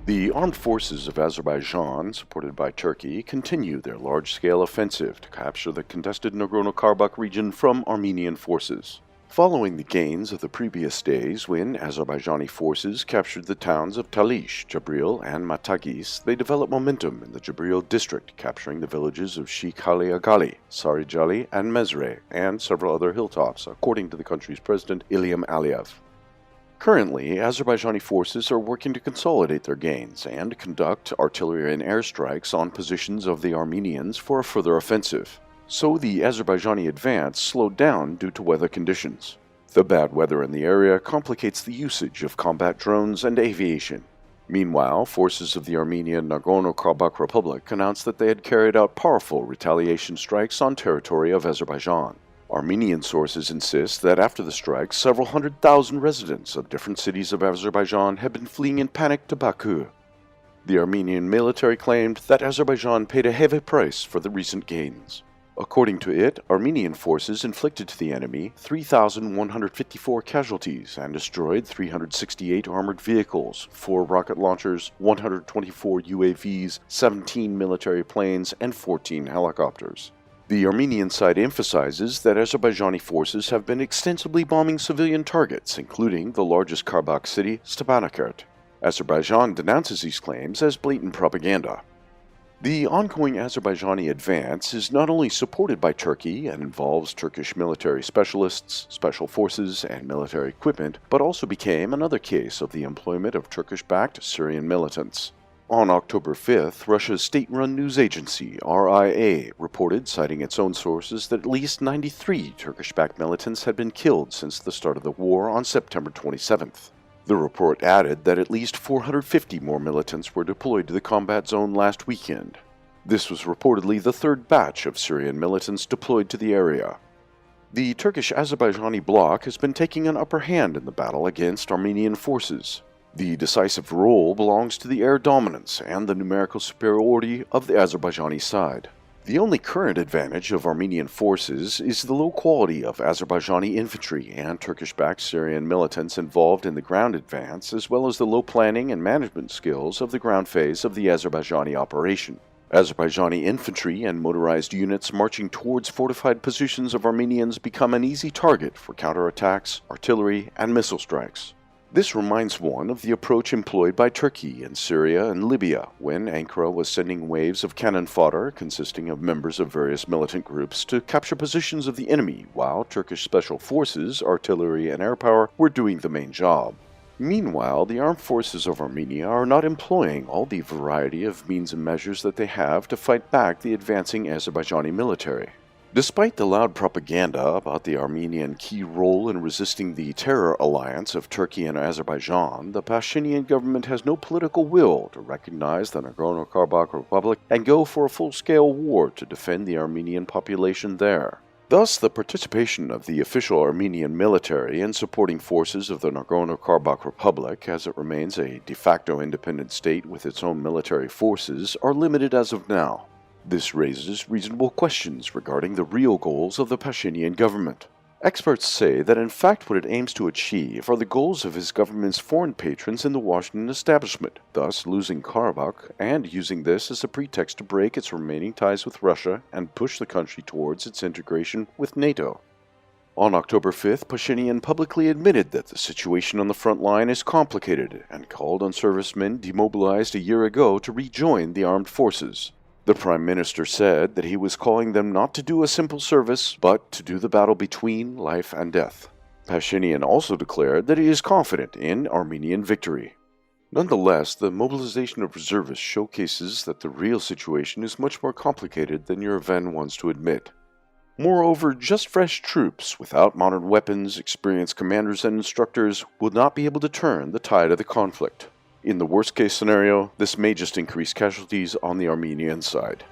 The armed forces of Azerbaijan, supported by Turkey, continue their large-scale offensive to capture the contested Nagorno-Karabakh region from Armenian forces. Following the gains of the previous days when Azerbaijani forces captured the towns of Talish, Jabrayil and Mataghis, they developed momentum in the Jabrayil district, capturing the villages of Shikhali Agali, Sari, jali, and Mezre, and several other hilltops, according to the country's president Ilham Aliyev. Currently, Azerbaijani forces are working to consolidate their gains and conduct artillery and airstrikes on positions of the Armenians for a further offensive. So the Azerbaijani advance slowed down due to weather conditions. The bad weather in the area complicates the usage of combat drones and aviation. Meanwhile, forces of the Armenian Nagorno-Karabakh Republic announced that they had carried out powerful retaliation strikes on territory of Azerbaijan. Armenian sources insist that after the strikes, several 100,000 residents of different cities of Azerbaijan had been fleeing in panic to Baku. The Armenian military claimed that Azerbaijan paid a heavy price for the recent gains. According to it, Armenian forces inflicted to the enemy 3,154 casualties and destroyed 368 armored vehicles, 4 rocket launchers, 124 UAVs, 17 military planes, and 14 helicopters. The Armenian side emphasizes that Azerbaijani forces have been extensively bombing civilian targets, including the largest Karabakh city, Stepanakert. Azerbaijan denounces these claims as blatant propaganda. The ongoing Azerbaijani advance is not only supported by Turkey and involves Turkish military specialists, special forces, and military equipment, but also became another case of the employment of Turkish-backed Syrian militants. On October 5th, Russia's state-run news agency, RIA, reported, citing its own sources, that at least 93 Turkish-backed militants had been killed since the start of the war on September 27th. The report added that at least 450 more militants were deployed to the combat zone last weekend. This was reportedly the third batch of Syrian militants deployed to the area. The Turkish-Azerbaijani bloc has been taking an upper hand in the battle against Armenian forces. The decisive role belongs to the air dominance and the numerical superiority of the Azerbaijani side. The only current advantage of Armenian forces is the low quality of Azerbaijani infantry and Turkish-backed Syrian militants involved in the ground advance, as well as the low planning and management skills of the ground phase of the Azerbaijani operation. Azerbaijani infantry and motorized units marching towards fortified positions of Armenians become an easy target for counterattacks, artillery, and missile strikes. This reminds one of the approach employed by Turkey in Syria and Libya when Ankara was sending waves of cannon fodder consisting of members of various militant groups to capture positions of the enemy while Turkish special forces, artillery, and air power were doing the main job. Meanwhile, the armed forces of Armenia are not employing all the variety of means and measures that they have to fight back the advancing Azerbaijani military. Despite the loud propaganda about the Armenian key role in resisting the terror alliance of Turkey and Azerbaijan, the Pashinyan government has no political will to recognize the Nagorno-Karabakh Republic and go for a full-scale war to defend the Armenian population there. Thus, the participation of the official Armenian military in supporting forces of the Nagorno-Karabakh Republic, as it remains a de facto independent state with its own military forces, are limited as of now. This raises reasonable questions regarding the real goals of the Pashinyan government. Experts say that in fact what it aims to achieve are the goals of his government's foreign patrons in the Washington establishment, thus losing Karabakh and using this as a pretext to break its remaining ties with Russia and push the country towards its integration with NATO. On October 5th, Pashinyan publicly admitted that the situation on the front line is complicated and called on servicemen demobilized a year ago to rejoin the armed forces. The Prime Minister said that he was calling them not to do a simple service, but to do the battle between life and death. Pashinyan also declared that he is confident in Armenian victory. Nonetheless, the mobilization of reservists showcases that the real situation is much more complicated than Yerevan wants to admit. Moreover, just fresh troops without modern weapons, experienced commanders and instructors will not be able to turn the tide of the conflict. In the worst-case scenario, this may just increase casualties on the Armenian side.